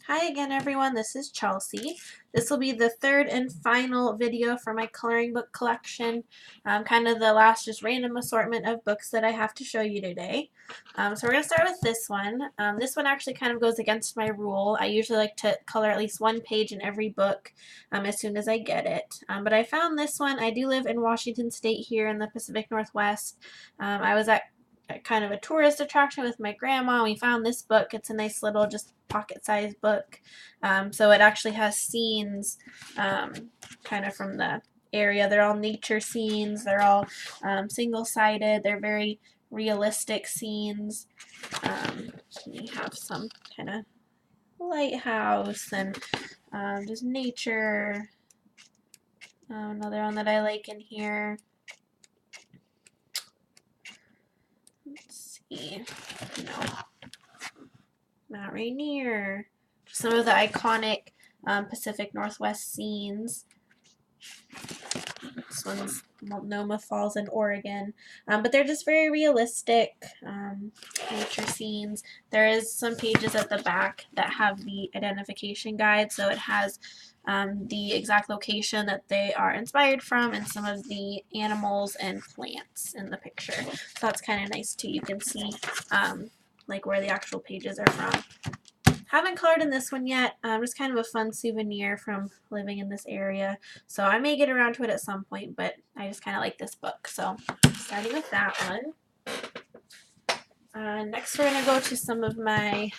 Hi again everyone, this is Chelsea. This will be the third and final video for my coloring book collection. Kind of the last just random assortment of books that I have to show you today. So we're going to start with this one. This one actually kind of goes against my rule. I usually like to color at least one page in every book as soon as I get it. But I found this one. I do live in Washington State here in the Pacific Northwest. I was at kind of a tourist attraction with my grandma. We found this book. It's a nice little just pocket-sized book. So it actually has scenes kind of from the area. They're all nature scenes. They're all single-sided. They're very realistic scenes. We have some kind of lighthouse and just nature. Another one that I like in here. Let's see. No. Mount Rainier. Some of the iconic Pacific Northwest scenes. This one's Multnomah Falls in Oregon. But they're just very realistic nature scenes. There is some pages at the back that have the identification guide, so it has the exact location that they are inspired from and some of the animals and plants in the picture. So that's kind of nice too. You can see like where the actual pages are from. Haven't colored in this one yet. Just kind of a fun souvenir from living in this area. So I may get around to it at some point, but I just kind of like this book. So starting with that one. Next we're going to go to some of my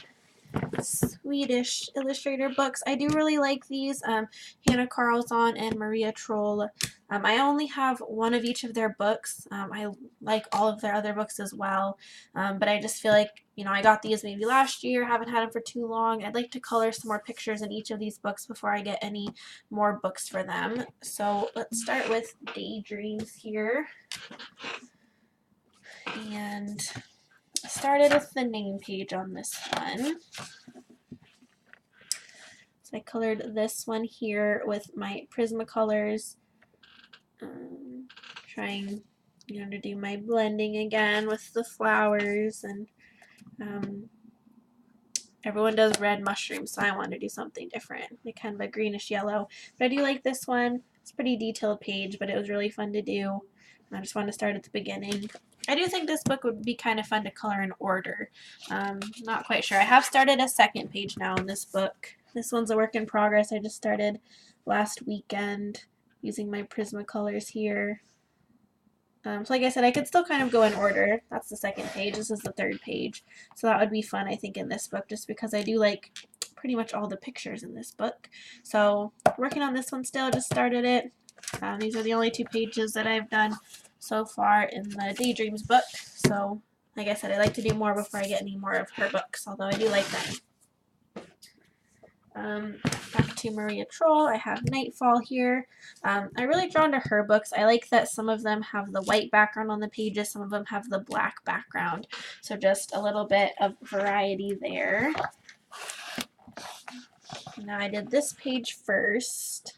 Swedish illustrator books. I do really like these, Hannah Karlzon and Maria Trolle. I only have one of each of their books. I like all of their other books as well, but I just feel like, you know, I got these maybe last year, haven't had them for too long. I'd like to color some more pictures in each of these books before I get any more books for them. So let's start with Daydreams here. And I started with the name page on this one. I colored this one here with my Prismacolors, trying, you know, to do my blending again with the flowers, and everyone does red mushrooms, so I wanted to do something different, like kind of a greenish yellow. But I do like this one. It's a pretty detailed page, but it was really fun to do. And I just wanted to start at the beginning. I do think this book would be kind of fun to color in order. Not quite sure. I have started a second page now in this book. This one's a work in progress. I just started last weekend using my Prismacolors here. So like I said, I could still kind of go in order. That's the second page. This is the third page. So that would be fun, I think, in this book, just because I do like pretty much all the pictures in this book. So working on this one still, just started it. These are the only two pages that I've done so far in the Daydreams book. So like I said, I like to do more before I get any more of her books, although I do like them. Back to Maria Trolle, I have Nightfall here. I'm really drawn to her books. I like that some of them have the white background on the pages, some of them have the black background. So just a little bit of variety there. Now I did this page first.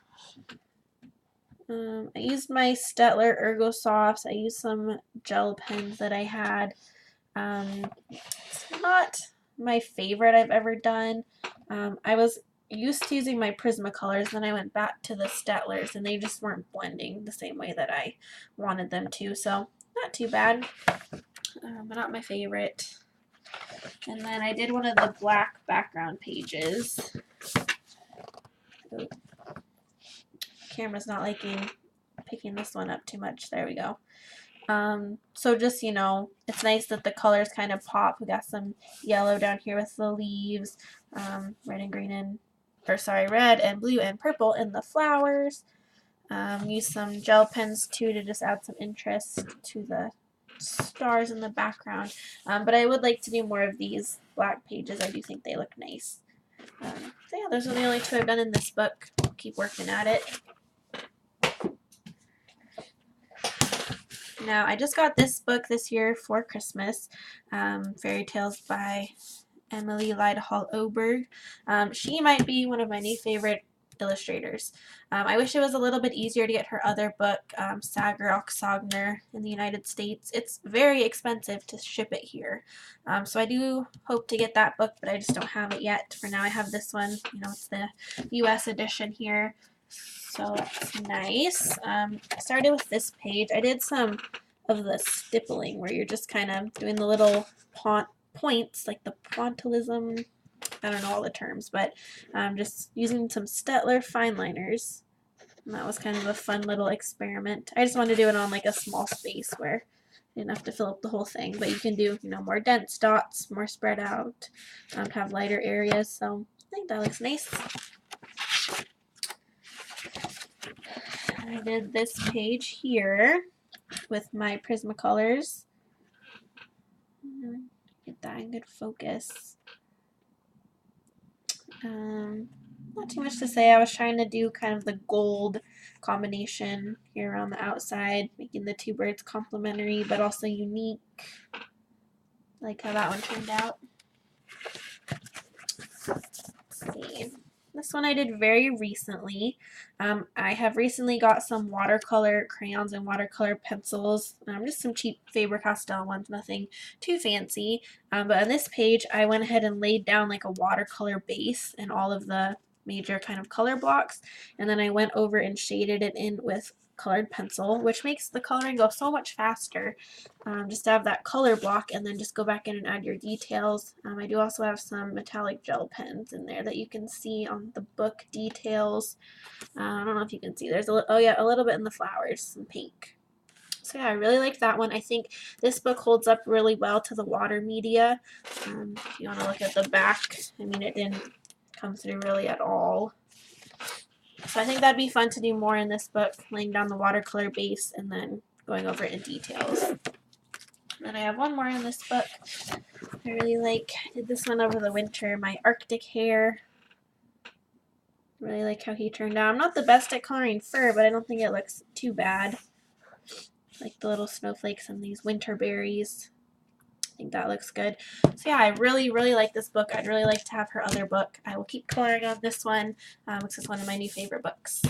I used my Staedtler Ergo Softs. I used some gel pens that I had. It's not my favorite I've ever done. I was used to using my Prismacolors, then I went back to the Staedtlers, and they just weren't blending the same way that I wanted them to, so not too bad, but not my favorite. And then I did one of the black background pages. Ooh. Camera's not liking picking this one up too much. There we go. So just, you know, it's nice that the colors kind of pop. We got some yellow down here with the leaves, red and green and, or sorry, red and blue and purple in the flowers. Use some gel pens too to just add some interest to the stars in the background. But I would like to do more of these black pages. I do think they look nice. So yeah, those are the only two I've done in this book. I'll keep working at it. Now, I just got this book this year for Christmas, Fairy Tales by Emelie Lidehall Oberg. She might be one of my new favorite illustrators. I wish it was a little bit easier to get her other book, Sagar Oxogner, in the United States. It's very expensive to ship it here. So I do hope to get that book, but I just don't have it yet. For now, I have this one. You know, it's the US edition here. So that's nice. I started with this page. I did some of the stippling where you're just kind of doing the little points, like the pointillism. I don't know all the terms, but just using some Staedtler fine liners. And that was kind of a fun little experiment. I just wanted to do it on like a small space where you didn't have to fill up the whole thing, but you can do, you know, more dense dots, more spread out, have lighter areas. So I think that looks nice. I did this page here with my Prismacolors. Get that in good focus. Not too much to say. I was trying to do kind of the gold combination here around the outside, making the two birds complementary but also unique. I like how that one turned out. Let's see. This one I did very recently. I have recently got some watercolor crayons and watercolor pencils. Just some cheap Faber-Castell ones, nothing too fancy. But on this page, I went ahead and laid down like a watercolor base in all of the major kind of color blocks. And then I went over and shaded it in with colored pencil, which makes the coloring go so much faster. Just to have that color block and then just go back in and add your details. I do also have some metallic gel pens in there that you can see on the book details. I don't know if you can see. There's a little bit in the flowers, some pink. So yeah, I really like that one. I think this book holds up really well to the water media. If you want to look at the back, I mean, it didn't come through really at all. So I think that'd be fun to do more in this book, laying down the watercolor base and then going over it in details. Then I have one more in this book I really like. I did this one over the winter, my Arctic hare. Really like how he turned out. I'm not the best at coloring fur, but I don't think it looks too bad. Like the little snowflakes and these winter berries. I think that looks good. So yeah, I really, really like this book. I'd really like to have her other book. I will keep coloring on this one, which is one of my new favorite books.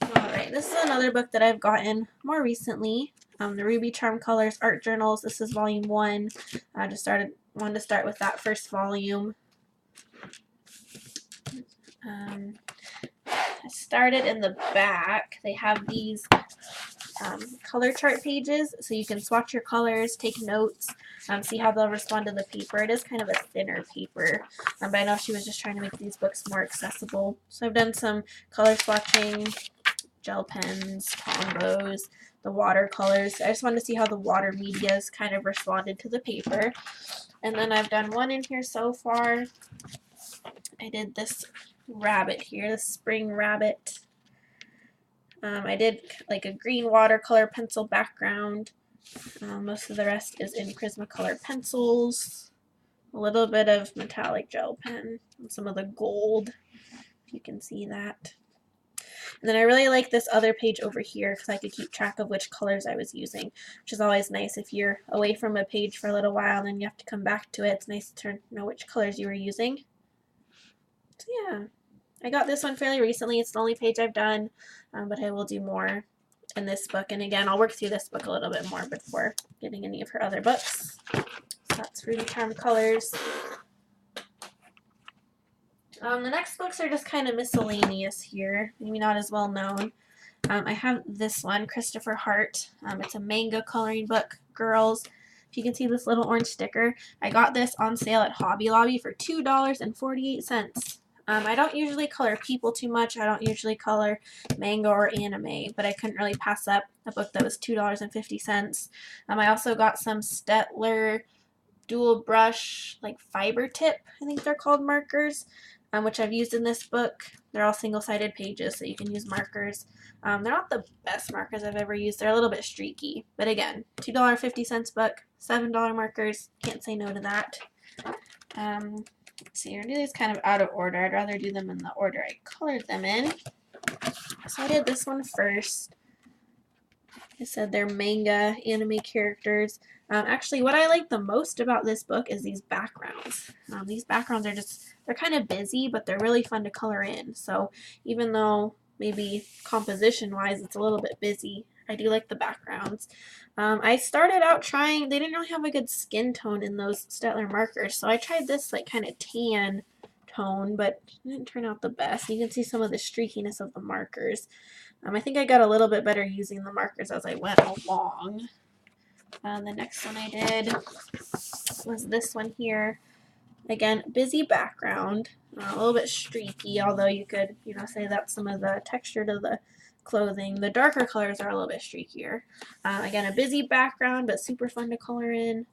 Alright, this is another book that I've gotten more recently. The Ruby Charm Colors Art Journals. This is volume 1. I just wanted to start with that first volume. I started in the back. They have these color chart pages, so you can swatch your colors, take notes, see how they'll respond to the paper. It is kind of a thinner paper, but I know she was just trying to make these books more accessible. So I've done some color swatching, gel pens, combos, the watercolors. I just wanted to see how the water medias kind of responded to the paper. And then I've done one in here so far. I did this rabbit here, the spring rabbit. I did like a green watercolor pencil background. Most of the rest is in Prismacolor pencils. A little bit of metallic gel pen and some of the gold, if you can see that. And then I really like this other page over here because I could keep track of which colors I was using, which is always nice if you're away from a page for a little while and then you have to come back to it. It's nice to know which colors you were using. So yeah, I got this one fairly recently. It's the only page I've done, but I will do more in this book. And again, I'll work through this book a little bit more before getting any of her other books. So that's Ruby Charm Colors. The next books are just kind of miscellaneous here, maybe not as well known. I have this one, Christopher Hart. It's a manga coloring book, girls. If you can see this little orange sticker, I got this on sale at Hobby Lobby for $2.48. I don't usually color people too much. I don't usually color manga or anime, but I couldn't really pass up a book that was $2.50. I also got some Staedtler dual brush, like fiber tip, I think they're called, markers, which I've used in this book. They're all single-sided pages, so you can use markers. They're not the best markers I've ever used. They're a little bit streaky, but again, $2.50 book, $7 markers. Can't say no to that. Let's see, I'm going to do these kind of out of order. I'd rather do them in the order I colored them in. So I did this one first. I said they're manga anime characters. Actually, what I like the most about this book is these backgrounds. These backgrounds are they're kind of busy, but they're really fun to color in. So even though maybe composition-wise it's a little bit busy, I do like the backgrounds. I started out trying, they didn't really have a good skin tone in those Staedtler markers, so I tried this like kind of tan tone, but it didn't turn out the best. You can see some of the streakiness of the markers. I think I got a little bit better using the markers as I went along. The next one I did was this one here. Again, busy background, a little bit streaky, although you could, say that's some of the texture to the clothing. The darker colors are a little bit streakier. Again, a busy background, but super fun to color in.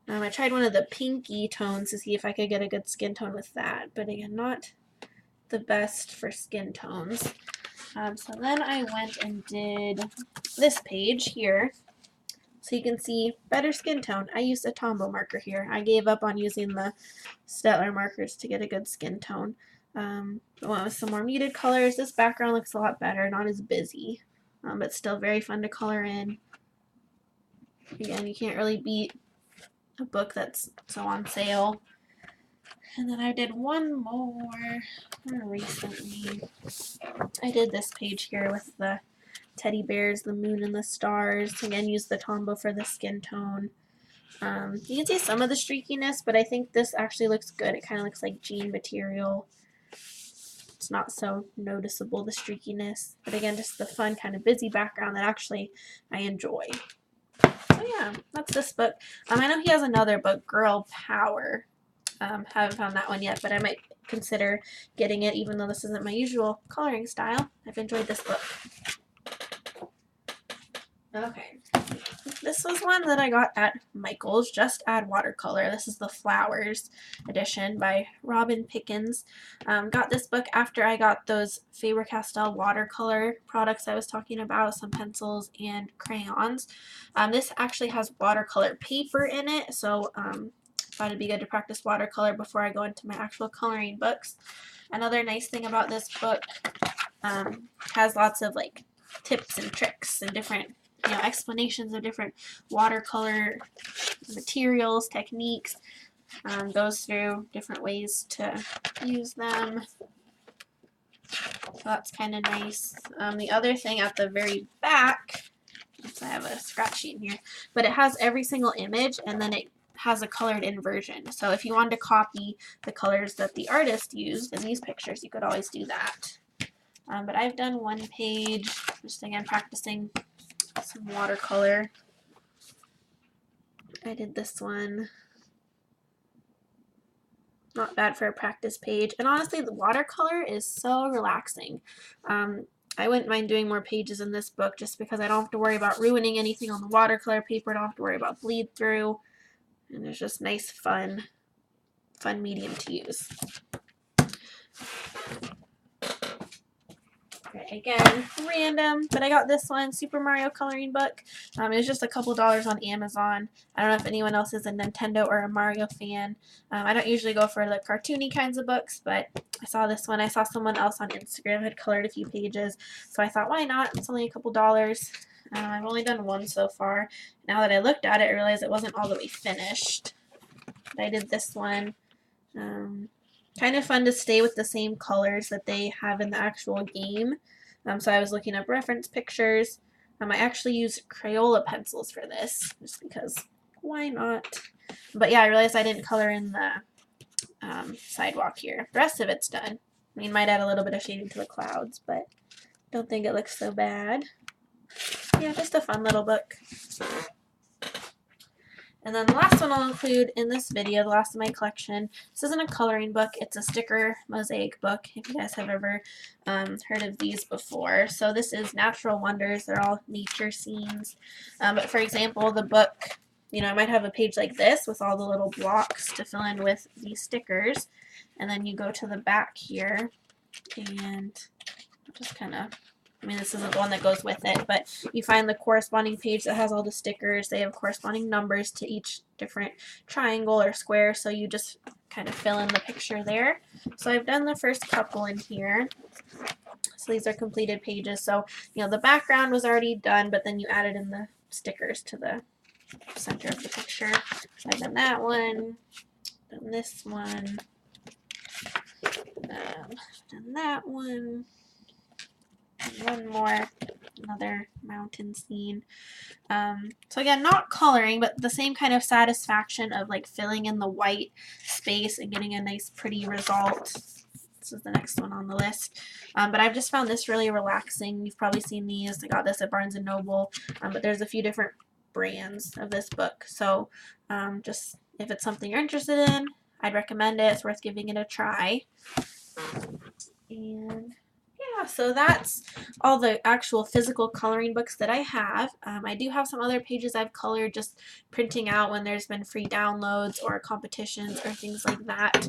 I tried one of the pinky tones to see if I could get a good skin tone with that, but again, not the best for skin tones. So then I went and did this page here. So you can see better skin tone. I used a Tombow marker here. I gave up on using the Staedtler markers to get a good skin tone. I went with some more muted colors. This background looks a lot better, not as busy, but still very fun to color in. Again, you can't really beat a book that's so on sale. And then I did one more recently. I did this page here with the teddy bears, the moon and the stars. Again, use the Tombow for the skin tone. You can see some of the streakiness, but I think this actually looks good. It kind of looks like jean material. It's not so noticeable, the streakiness. But again, just the fun kind of busy background that actually I enjoy. So yeah, that's this book. I know he has another book, Girl Power. Haven't found that one yet, but I might consider getting it, even though this isn't my usual coloring style. I've enjoyed this book. Okay, this was one that I got at Michael's, Just Add Watercolor. This is the Flowers edition by Robin Pickens. Got this book after I got those Faber-Castell watercolor products I was talking about, some pencils and crayons. This actually has watercolor paper in it, so thought it'd be good to practice watercolor before I go into my actual coloring books. Another nice thing about this book has lots of like tips and tricks and different explanations of different watercolor materials, techniques, goes through different ways to use them. So that's kind of nice. The other thing at the very back, I have a scratch sheet in here, but it has every single image and then it has a colored in version. So if you wanted to copy the colors that the artist used in these pictures, you could always do that. But I've done one page, just again practicing some watercolor. I did this one. Not bad for a practice page. And honestly, the watercolor is so relaxing. I wouldn't mind doing more pages in this book just because I don't have to worry about ruining anything on the watercolor paper. I don't have to worry about bleed through. And it's just nice, fun medium to use. Okay, again, random, but I got this one, Super Mario coloring book. It was just a couple dollars on Amazon. I don't know if anyone else is a Nintendo or a Mario fan. I don't usually go for the cartoony kinds of books, but I saw this one. I saw someone else on Instagram had colored a few pages, so I thought, why not? It's only a couple dollars. I've only done one so far. Now that I looked at it, I realized it wasn't all the way finished. But I did this one. Kind of fun to stay with the same colors that they have in the actual game. So I was looking up reference pictures. I actually used Crayola pencils for this, just because why not? But yeah, I realized I didn't color in the sidewalk here. The rest of it's done. I mean, might add a little bit of shading to the clouds, but don't think it looks so bad. Yeah, just a fun little book. And then the last one I'll include in this video, the last of my collection. This isn't a coloring book, it's a sticker mosaic book, if you guys have ever heard of these before. So this is Natural Wonders, they're all nature scenes. But for example, the book, I might have a page like this with all the little blocks to fill in with these stickers. And then you go to the back here and just kind of I mean, this isn't the one that goes with it, but you find the corresponding page that has all the stickers. They have corresponding numbers to each different triangle or square, so you just kind of fill in the picture there. So I've done the first couple in here. So these are completed pages. So, you know, the background was already done, but then you added in the stickers to the center of the picture. So I've done that one, done this one, done that one. One more, another mountain scene. So again, not coloring, but the same kind of satisfaction of like filling in the white space and getting a nice pretty result. This is the next one on the list. But I've just found this really relaxing. You've probably seen these. I got this at Barnes & Noble, but there's a few different brands of this book. So just if it's something you're interested in, I'd recommend it. It's worth giving it a try. And yeah, so that's all the actual physical coloring books that I have. I do have some other pages I've colored just printing out when there's been free downloads or competitions or things like that.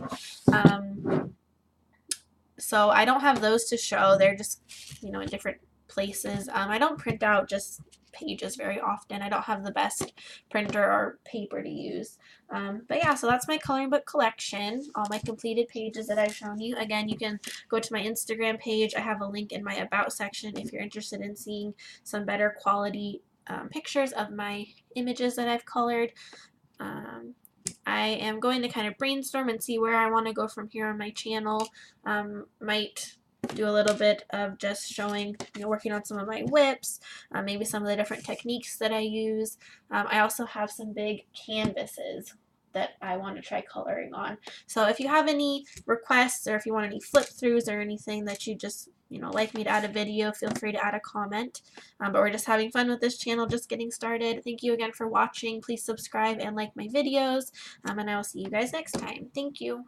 So I don't have those to show. They're just, you know, in different places. I don't print out just pages very often. I don't have the best printer or paper to use. But yeah, so that's my coloring book collection, all my completed pages that I've shown you. Again, you can go to my Instagram page. I have a link in my About section if you're interested in seeing some better quality pictures of my images that I've colored. I am going to kind of brainstorm and see where I want to go from here on my channel. Might do a little bit of just showing, you know, working on some of my whips, maybe some of the different techniques that I use. I also have some big canvases that I want to try coloring on. So if you have any requests or if you want any flip throughs or anything that you just, you know, like me to add a video, feel free to add a comment. But we're just having fun with this channel, just getting started. Thank you again for watching. Please subscribe and like my videos, and I will see you guys next time. Thank you.